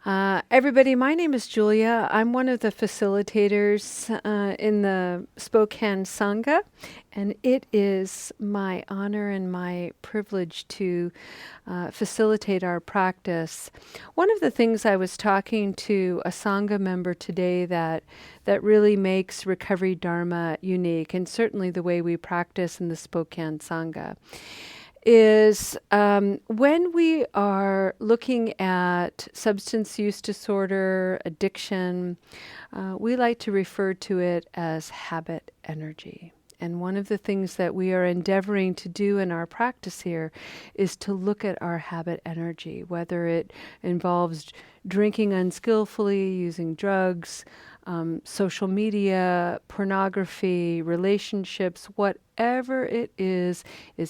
Everybody, my name is Julia. I'm one of the facilitators in the Spokane Sangha, and it is my honor and my privilege to facilitate our practice. One of the things I was talking to a Sangha member today that really makes Recovery Dharma unique, and certainly the way we practice in the Spokane Sangha, is when we are looking at substance use disorder, addiction, we like to refer to it as habit energy. And one of the things that we are endeavoring to do in our practice here is to look at our habit energy, whether it involves drinking unskillfully, using drugs, social media, pornography, relationships, whatever it is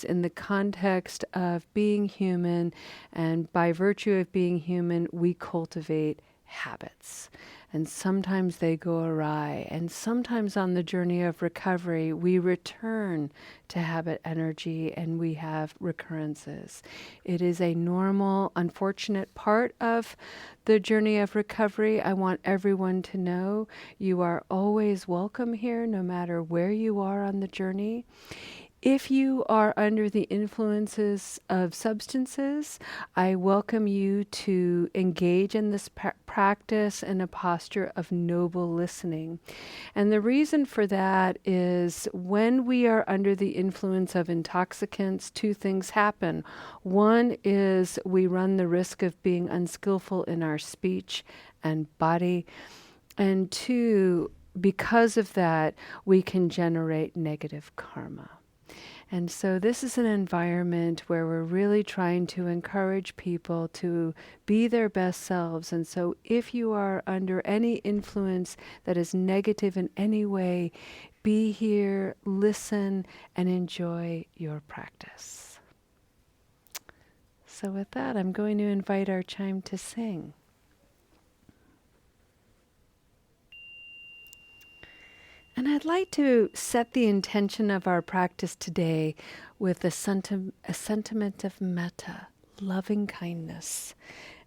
in the context of being human. And by virtue of being human, we cultivate habits. And sometimes they go awry. And sometimes on the journey of recovery, we return to habit energy and we have recurrences. It is a normal, unfortunate part of the journey of recovery. I want everyone to know you are always welcome here, no matter where you are on the journey. If you are under the influences of substances, I welcome you to engage in this practice in a posture of noble listening. And the reason for that is when we are under the influence of intoxicants, two things happen. One is we run the risk of being unskillful in our speech and body. And two, because of that, we can generate negative karma. And so this is an environment where we're really trying to encourage people to be their best selves. And so if you are under any influence that is negative in any way, be here, listen, and enjoy your practice. So with that, I'm going to invite our chime to sing. And I'd like to set the intention of our practice today with a sentiment of metta, loving kindness.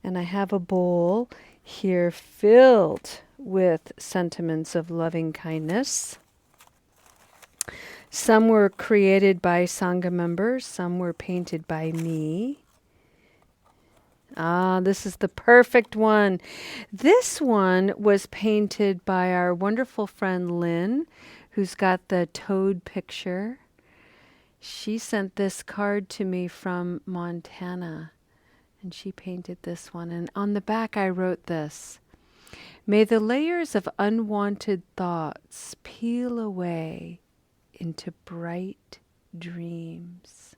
And I have a bowl here filled with sentiments of loving kindness. Some were created by Sangha members, some were painted by me. This is the perfect one. This one was painted by our wonderful friend Lynn, who's got the toad picture. She sent this card to me from Montana, and she painted this one. And on the back I wrote this: May the layers of unwanted thoughts peel away into bright dreams.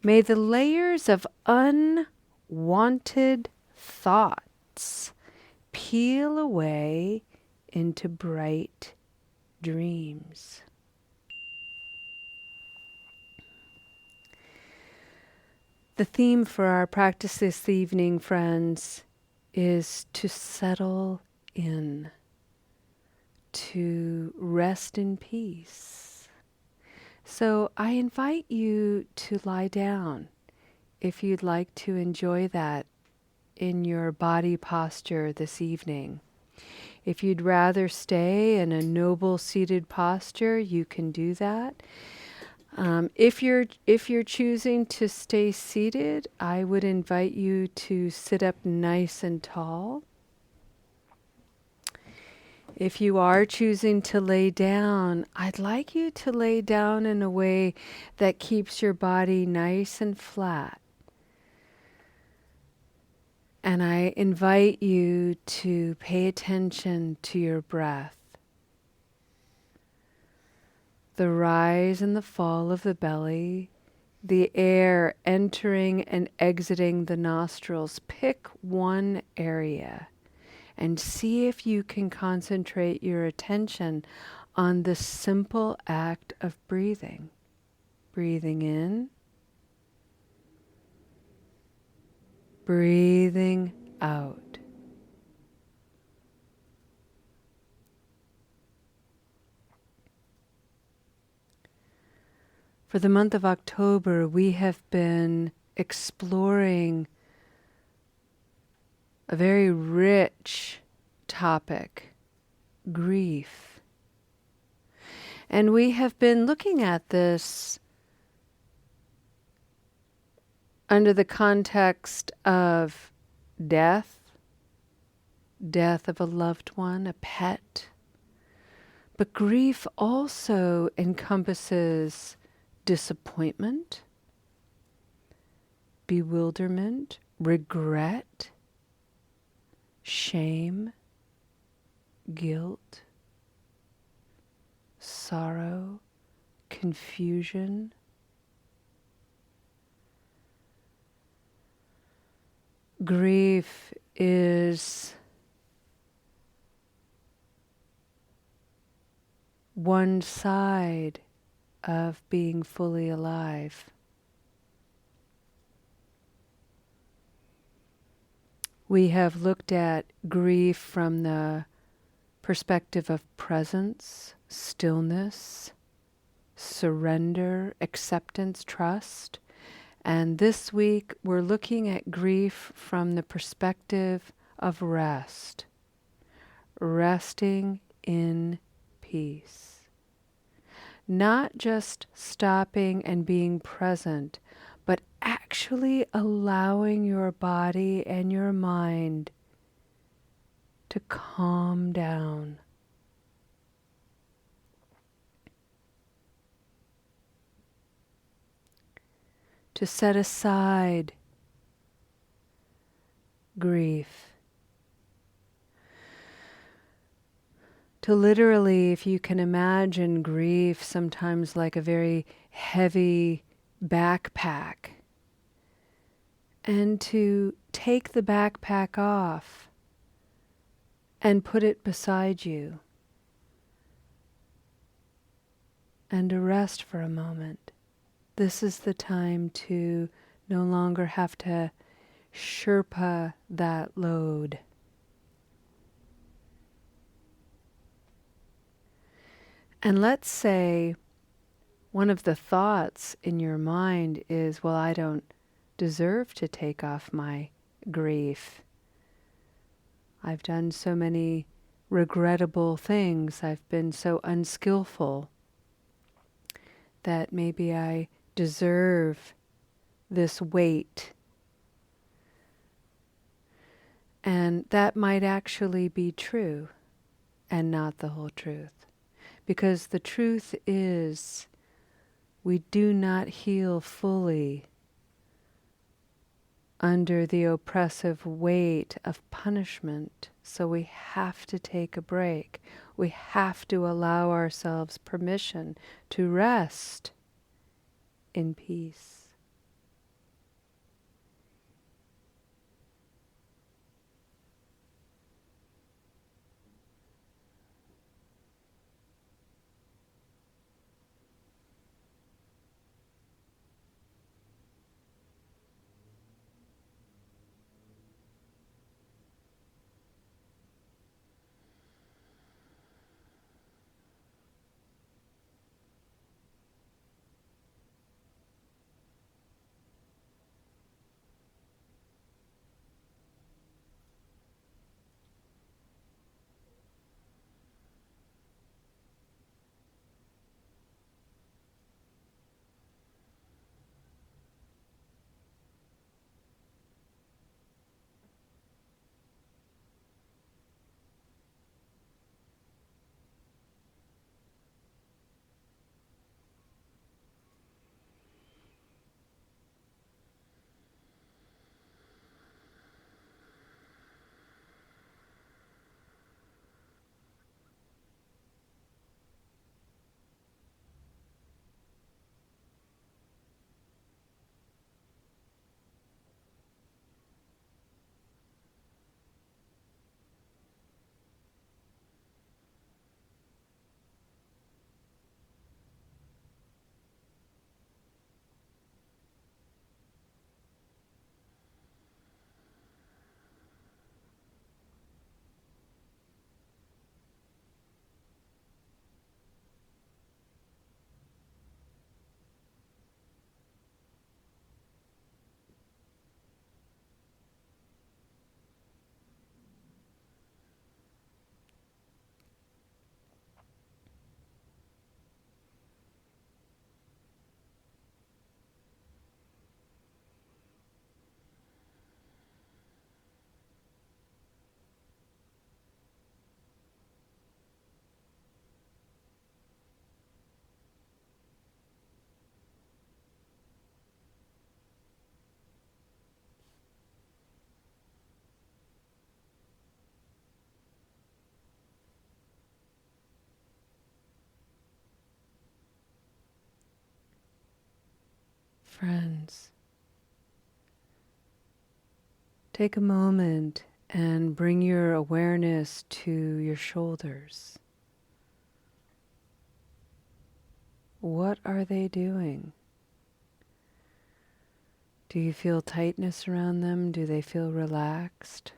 May the layers of unwanted thoughts peel away into bright dreams. The theme for our practice this evening, friends, is to settle in, to rest in peace. So I invite you to lie down if you'd like to enjoy that in your body posture this evening. If you'd rather stay in a noble seated posture, you can do that. If you're choosing to stay seated, I would invite you to sit up nice and tall. If you are choosing to lay down, I'd like you to lay down in a way that keeps your body nice and flat. And I invite you to pay attention to your breath. The rise and the fall of the belly, the air entering and exiting the nostrils. Pick one area and see if you can concentrate your attention on the simple act of breathing. Breathing in, breathing out. For the month of October, we have been exploring a very rich topic, grief. And we have been looking at this under the context of death, death of a loved one, a pet. But grief also encompasses disappointment, bewilderment, regret, shame, guilt, sorrow, confusion. Grief is one side of being fully alive. We have looked at grief from the perspective of presence, stillness, surrender, acceptance, trust. And this week we're looking at grief from the perspective of rest, resting in peace. Not just stopping and being present, but actually allowing your body and your mind to calm down. To set aside grief. To literally, if you can imagine grief sometimes like a very heavy backpack, and to take the backpack off and put it beside you and to rest for a moment. This is the time to no longer have to Sherpa that load. And let's say one of the thoughts in your mind is, well, I don't deserve to take off my grief. I've done so many regrettable things. I've been so unskillful that maybe I deserve this weight. And that might actually be true and not the whole truth. Because the truth is, we do not heal fully under the oppressive weight of punishment. So we have to take a break. We have to allow ourselves permission to rest in peace. friends, take a moment and bring your awareness to your shoulders. What are they doing? Do you feel tightness around them? Do they feel relaxed?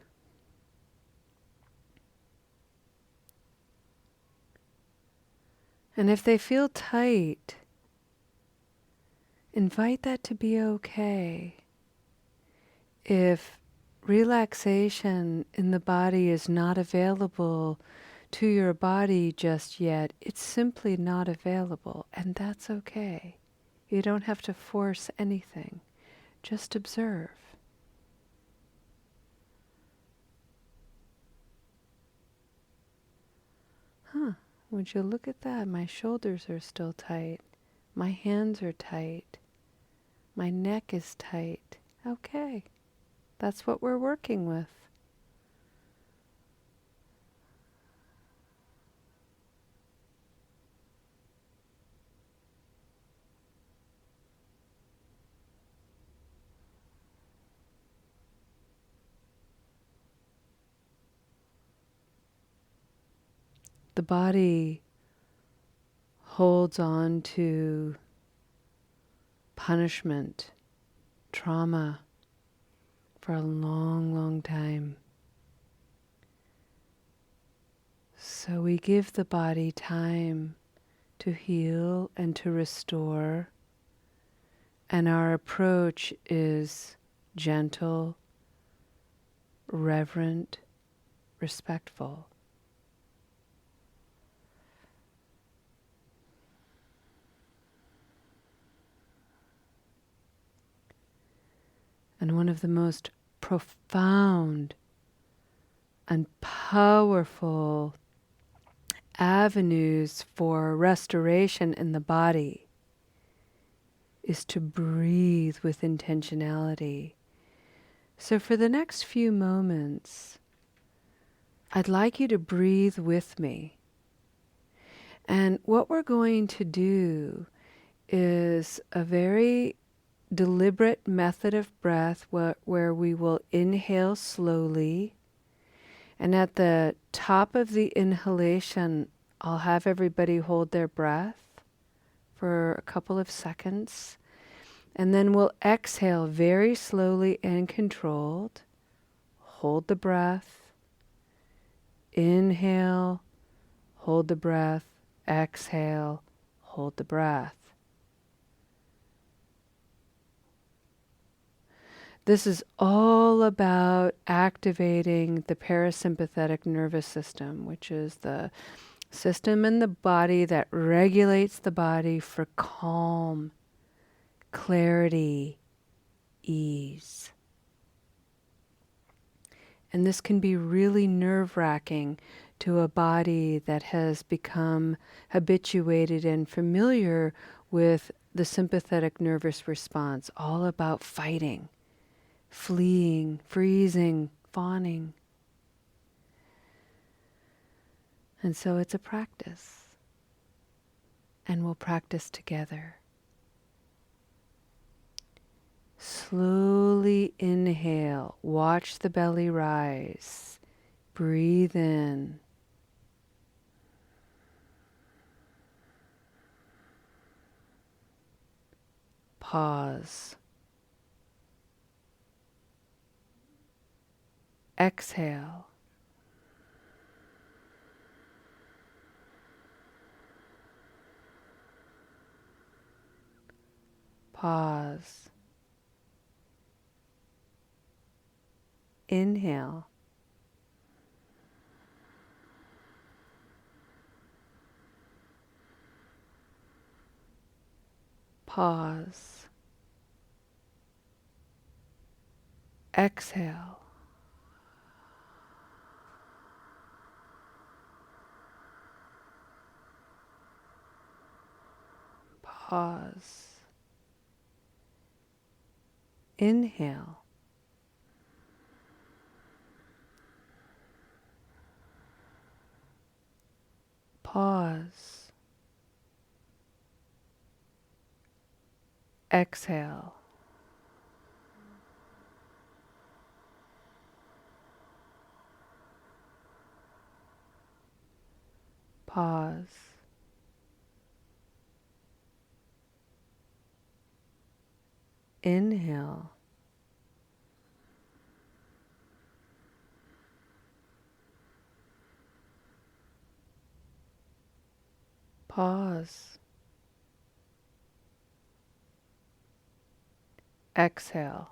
And if they feel tight, invite that to be okay. If relaxation in the body is not available to your body just yet, it's simply not available, and that's okay. You don't have to force anything. Just observe. Would you look at that? My shoulders are still tight. My hands are tight. My neck is tight. Okay. That's what we're working with. The body holds on to punishment, trauma for a long, long time. So we give the body time to heal and to restore, and our approach is gentle, reverent, respectful. And one of the most profound and powerful avenues for restoration in the body is to breathe with intentionality. So for the next few moments, I'd like you to breathe with me. And what we're going to do is a very deliberate method of breath where we will inhale slowly. And at the top of the inhalation, I'll have everybody hold their breath for a couple of seconds. And then we'll exhale very slowly and controlled. Hold the breath. Inhale. Hold the breath. Exhale. Hold the breath. This is all about activating the parasympathetic nervous system, which is the system in the body that regulates the body for calm, clarity, ease. And this can be really nerve-wracking to a body that has become habituated and familiar with the sympathetic nervous response, all about fighting, fleeing, freezing, fawning. And so it's a practice. And we'll practice together. Slowly inhale. Watch the belly rise. Breathe in. Pause. Exhale. Pause. Inhale. Pause. Exhale. Pause. Inhale. Pause. Exhale. Pause. Inhale. Pause. Exhale.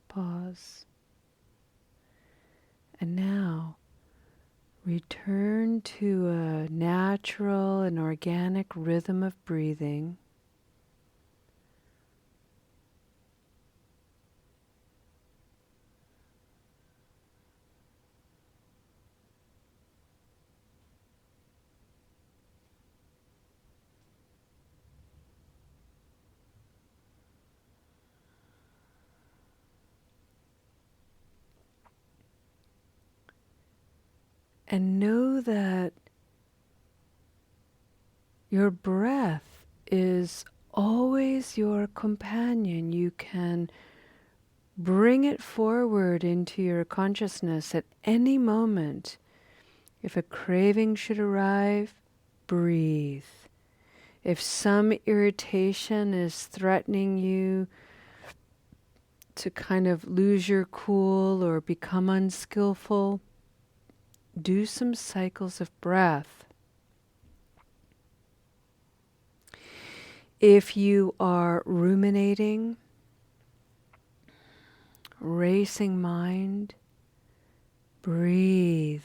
Pause. And now return to a natural and organic rhythm of breathing. And know that your breath is always your companion. You can bring it forward into your consciousness at any moment. If a craving should arrive, breathe. If some irritation is threatening you to kind of lose your cool or become unskillful, do some cycles of breath. If you are ruminating, racing mind, breathe.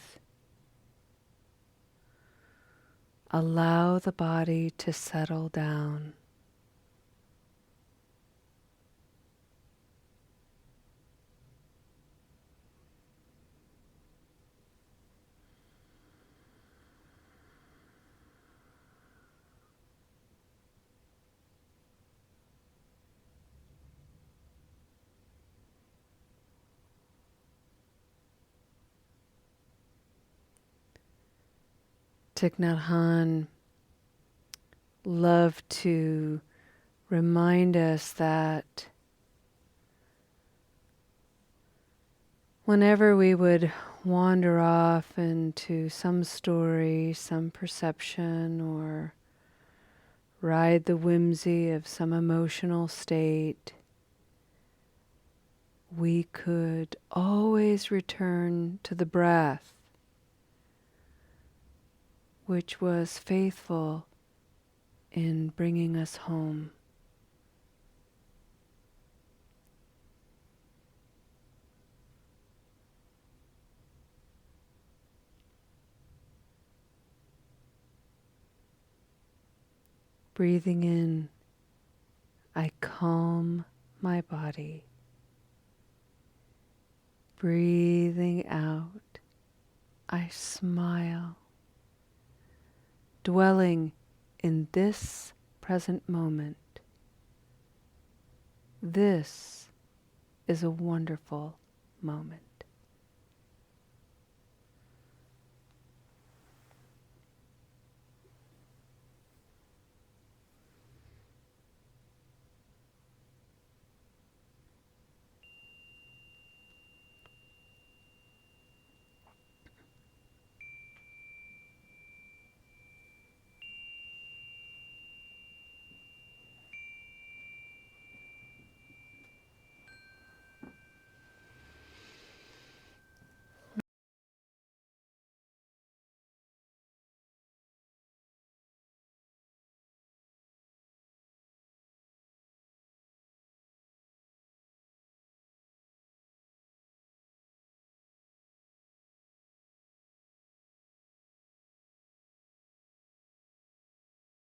Allow the body to settle down. Thich Nhat Hanh loved to remind us that whenever we would wander off into some story, some perception, or ride the whimsy of some emotional state, we could always return to the breath, which was faithful in bringing us home. Breathing in, I calm my body. Breathing out, I smile. Dwelling in this present moment. This is a wonderful moment.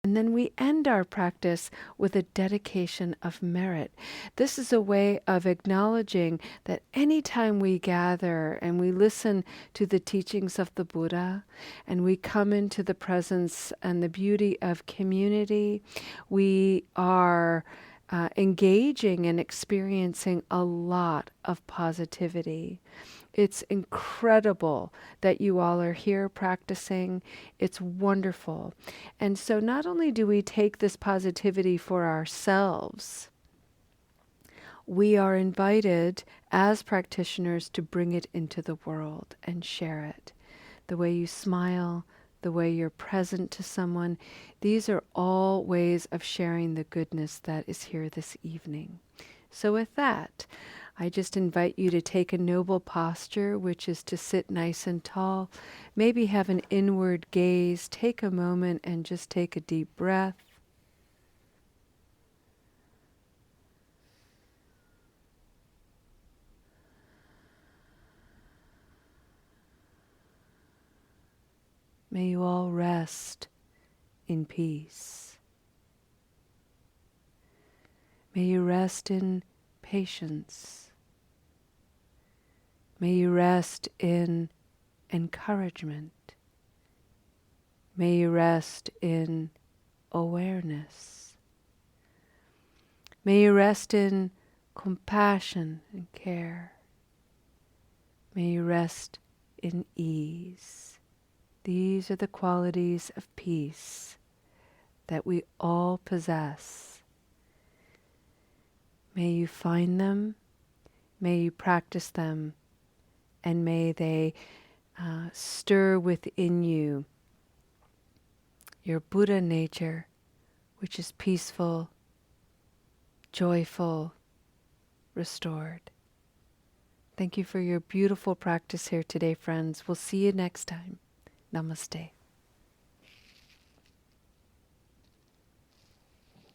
And then we end our practice with a dedication of merit. This is a way of acknowledging that anytime we gather and we listen to the teachings of the Buddha and we come into the presence and the beauty of community, we are engaging and experiencing a lot of positivity. It's incredible that you all are here practicing. It's wonderful. And so not only do we take this positivity for ourselves, we are invited as practitioners to bring it into the world and share it. The way you smile, the way you're present to someone, these are all ways of sharing the goodness that is here this evening. So with that, I just invite you to take a noble posture, which is to sit nice and tall. Maybe have an inward gaze. Take a moment and just take a deep breath. May you all rest in peace. May you rest in patience. May you rest in encouragement. May you rest in awareness. May you rest in compassion and care. May you rest in ease. These are the qualities of peace that we all possess. May you find them, may you practice them, and may they stir within you your Buddha nature, which is peaceful, joyful, restored. Thank you for your beautiful practice here today, friends. We'll see you next time. Namaste.